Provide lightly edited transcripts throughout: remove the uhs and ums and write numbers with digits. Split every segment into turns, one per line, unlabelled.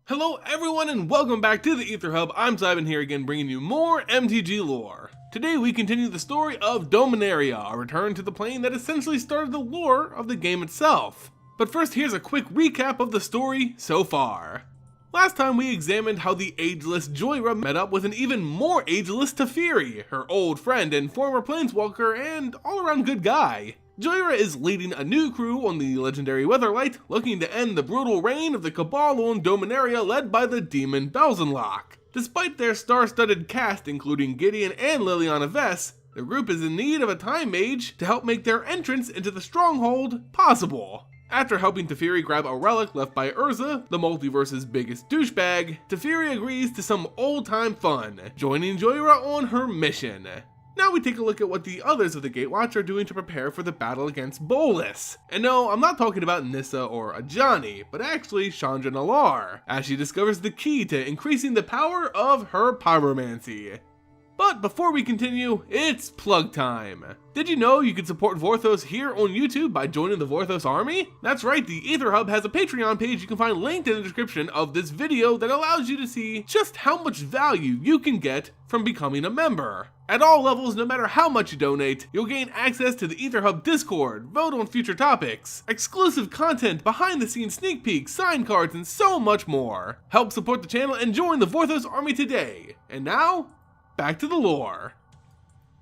Hello everyone and welcome back to the Aether Hub. I'm Simon here again bringing you more MTG lore. Today we continue the story of Dominaria, a return to the plane that essentially started the lore of the game itself. But first, here's a quick recap of the story so far. Last time we examined how the ageless Jhoira met up with an even more ageless Teferi, her old friend and former planeswalker and all-around good guy. Jhoira is leading a new crew on the legendary Weatherlight, looking to end the brutal reign of the Cabal on Dominaria led by the demon Belzenlok. Despite their star-studded cast including Gideon and Liliana, the group is in need of a time mage to help make their entrance into the stronghold possible. After helping Teferi grab a relic left by Urza, the multiverse's biggest douchebag, Teferi agrees to some old-time fun, joining Jhoira on her mission. Now we take a look at what the others of the Gatewatch are doing to prepare for the battle against Bolas. And no, I'm not talking about Nissa or Ajani, but actually Chandra Nalaar, as she discovers the key to increasing the power of her pyromancy. But before we continue, it's plug time. Did you know you can support Vorthos here on YouTube by joining the Vorthos army? That's right, the Aether Hub has a Patreon page you can find linked in the description of this video that allows you to see just how much value you can get from becoming a member. At all levels, no matter how much you donate, you'll gain access to the Aether Hub Discord, vote on future topics, exclusive content, behind-the-scenes sneak peeks, sign cards, and so much more. Help support the channel and join the Vorthos army today. And now, back to the lore.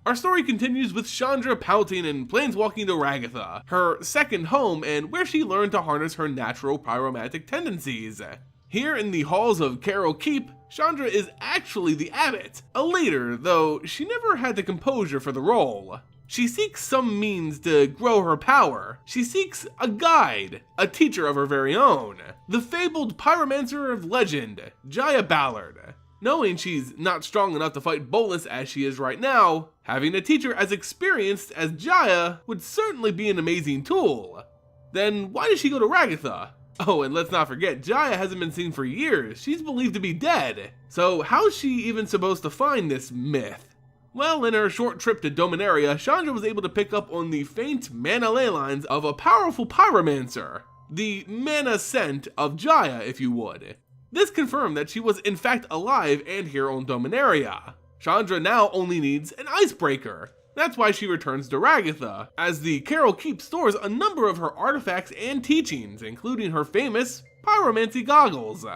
Our story continues with Chandra pouting and planeswalking to Regatha, her second home and where she learned to harness her natural pyromantic tendencies. Here in the halls of Karal Keep, Chandra is actually the abbot, a leader, though she never had the composure for the role. She seeks some means to grow her power. She seeks a guide, a teacher of her very own, the fabled Pyromancer of legend, Jaya Ballard. Knowing she's not strong enough to fight Bolas as she is right now, having a teacher as experienced as Jaya would certainly be an amazing tool. Then why does she go to Regatha? Oh, and let's not forget, Jaya hasn't been seen for years. She's believed to be dead. So how's she even supposed to find this myth? Well, in her short trip to Dominaria, Chandra was able to pick up on the faint mana ley lines of a powerful Pyromancer. The mana scent of Jaya, if you would. This confirmed that she was in fact alive and here on Dominaria. Chandra now only needs an icebreaker. That's why she returns to Regatha, as the Karal Keep stores a number of her artifacts and teachings, including her famous pyromancy goggles.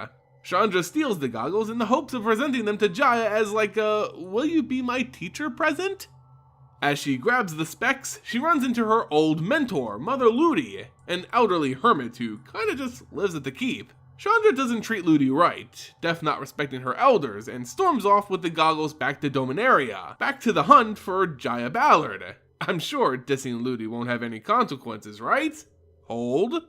Chandra steals the goggles in the hopes of presenting them to Jaya as like a "will you be my teacher" present? As she grabs the specs, she runs into her old mentor, Mother Luti, an elderly hermit who kinda just lives at the keep. Chandra doesn't treat Luti right, Def not respecting her elders, and storms off with the goggles back to Dominaria, back to the hunt for Jaya Ballard. I'm sure dissing Luti won't have any consequences, right? Hold.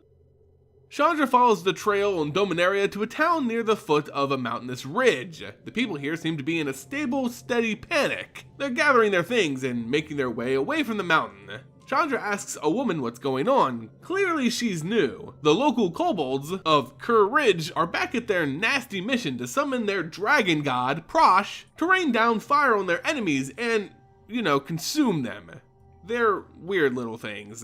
Chandra follows the trail on Dominaria to a town near the foot of a mountainous ridge. The people here seem to be in a stable, steady panic. They're gathering their things and making their way away from the mountain. Chandra asks a woman what's going on. Clearly she's new. The local Kobolds of Kher Ridge are back at their nasty mission to summon their dragon god, Prosh, to rain down fire on their enemies and, consume them. They're weird little things.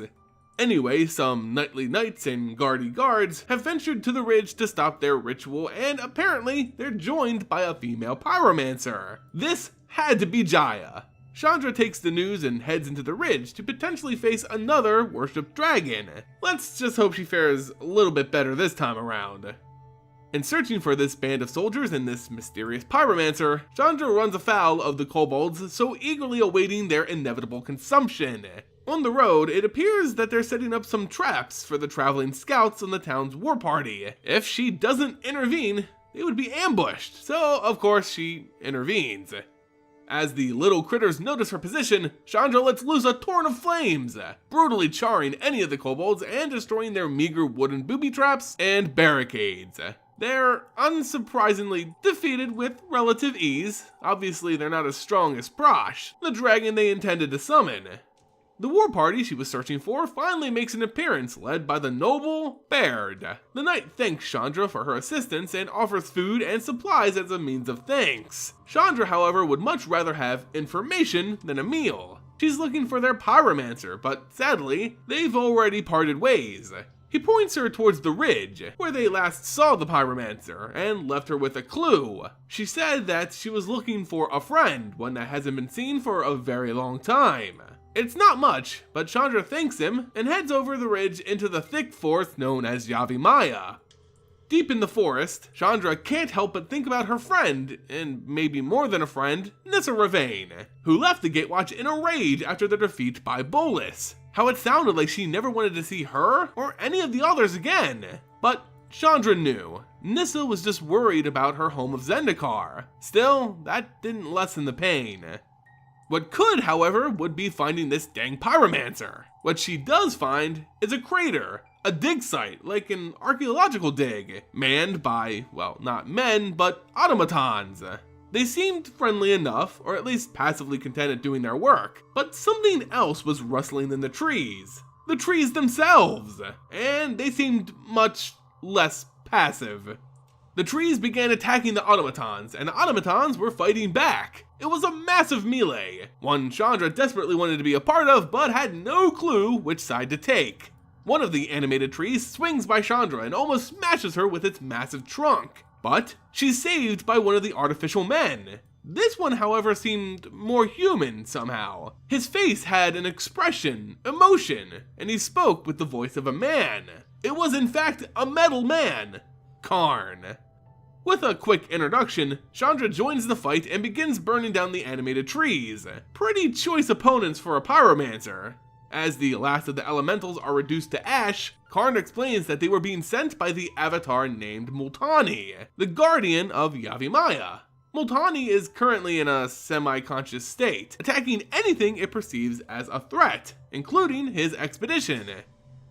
Anyway, some nightly knights and guardy guards have ventured to the ridge to stop their ritual, and apparently they're joined by a female pyromancer. This had to be Jaya. Chandra takes the news and heads into the ridge to potentially face another worshipped dragon. Let's just hope she fares a little bit better this time around. In searching for this band of soldiers and this mysterious pyromancer, Chandra runs afoul of the kobolds so eagerly awaiting their inevitable consumption. On the road, it appears that they're setting up some traps for the traveling scouts on the town's war party. If she doesn't intervene, they would be ambushed, so of course she intervenes. As the little critters notice her position, Chandra lets loose a torrent of flames, brutally charring any of the kobolds and destroying their meager wooden booby traps and barricades. They're unsurprisingly defeated with relative ease. Obviously they're not as strong as Prosh, the dragon they intended to summon. The war party she was searching for finally makes an appearance, led by the noble Baird. The knight thanks Chandra for her assistance and offers food and supplies as a means of thanks. Chandra, however, would much rather have information than a meal. She's looking for their pyromancer, but sadly, they've already parted ways. He points her towards the ridge, where they last saw the Pyromancer, and left her with a clue. She said that she was looking for a friend, one that hasn't been seen for a very long time. It's not much, but Chandra thanks him and heads over the ridge into the thick forest known as Yavimaya. Deep in the forest, Chandra can't help but think about her friend, and maybe more than a friend, Nissa Ravane, who left the Gatewatch in a rage after their defeat by Bolas. How it sounded like she never wanted to see her or any of the others again. But Chandra knew. Nissa was just worried about her home of Zendikar. Still, that didn't lessen the pain. What could, however, would be finding this dang Pyromancer. What she does find is a crater, a dig site, like an archaeological dig, manned by, well, not men, but automatons. They seemed friendly enough, or at least passively content at doing their work, but something else was rustling in the trees. The trees themselves! And they seemed much less passive. The trees began attacking the automatons, and the automatons were fighting back. It was a massive melee, one Chandra desperately wanted to be a part of, but had no clue which side to take. One of the animated trees swings by Chandra and almost smashes her with its massive trunk. But she's saved by one of the artificial men. This one, however, seemed more human somehow. His face had an expression, emotion, and he spoke with the voice of a man. It was in fact a metal man, Karn. With a quick introduction, Chandra joins the fight and begins burning down the animated trees. Pretty choice opponents for a Pyromancer. As the last of the elementals are reduced to ash, Karn explains that they were being sent by the avatar named Multani, the guardian of Yavimaya. Multani is currently in a semi-conscious state, attacking anything it perceives as a threat, including his expedition.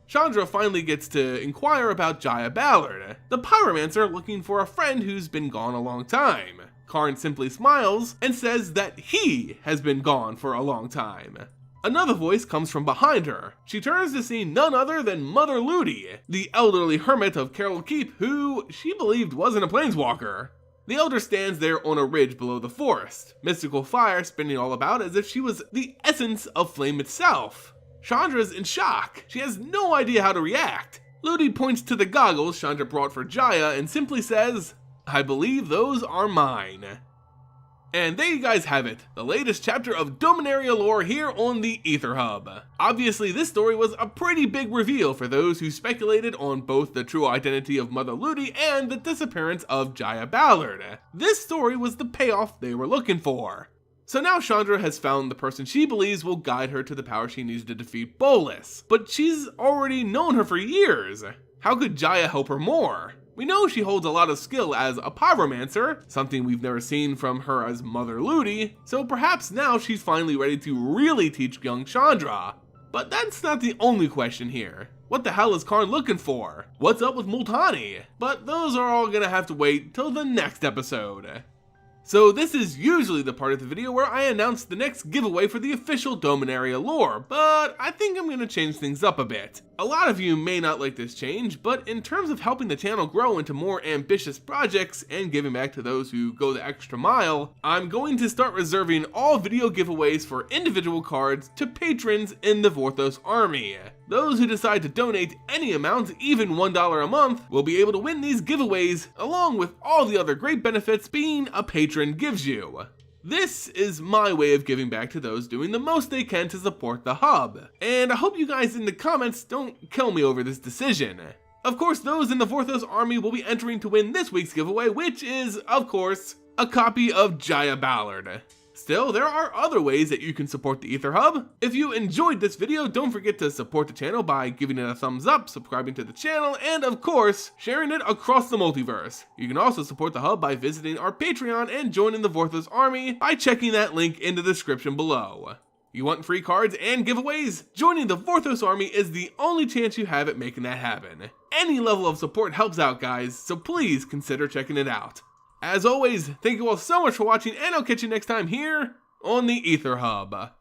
Chandra finally gets to inquire about Jaya Ballard, the Pyromancer looking for a friend who's been gone a long time. Karn simply smiles and says that he has been gone for a long time. Another voice comes from behind her. She turns to see none other than Mother Luti, the elderly hermit of Karal Keep, who she believed wasn't a planeswalker. The elder stands there on a ridge below the forest, mystical fire spinning all about as if she was the essence of flame itself. Chandra's in shock. She has no idea how to react. Luti points to the goggles Chandra brought for Jaya and simply says, "I believe those are mine." And there you guys have it, the latest chapter of Dominaria lore here on the Aether Hub. Obviously this story was a pretty big reveal for those who speculated on both the true identity of Mother Luti and the disappearance of Jaya Ballard. This story was the payoff they were looking for. So now Chandra has found the person she believes will guide her to the power she needs to defeat Bolas, but she's already known her for years. How could Jaya help her more? We know she holds a lot of skill as a Pyromancer, something we've never seen from her as Mother Luti, so perhaps now she's finally ready to really teach young Chandra. But that's not the only question here. What the hell is Karn looking for? What's up with Multani? But those are all gonna have to wait till the next episode. So this is usually the part of the video where I announce the next giveaway for the official Dominaria lore, but I think I'm going to change things up a bit. A lot of you may not like this change, but in terms of helping the channel grow into more ambitious projects and giving back to those who go the extra mile, I'm going to start reserving all video giveaways for individual cards to patrons in the Vorthos army. Those who decide to donate any amount, even $1 a month, will be able to win these giveaways, along with all the other great benefits being a patron gives you. This is my way of giving back to those doing the most they can to support the hub, and I hope you guys in the comments don't kill me over this decision. Of course, those in the Vorthos army will be entering to win this week's giveaway, which is, of course, a copy of Jaya Ballard. Still, there are other ways that you can support the Aether Hub. If you enjoyed this video, don't forget to support the channel by giving it a thumbs up, subscribing to the channel, and of course, sharing it across the multiverse. You can also support the hub by visiting our Patreon and joining the Vorthos army by checking that link in the description below. You want free cards and giveaways? Joining the Vorthos army is the only chance you have at making that happen. Any level of support helps out, guys, so please consider checking it out. As always, thank you all so much for watching, and I'll catch you next time here on the Aether Hub.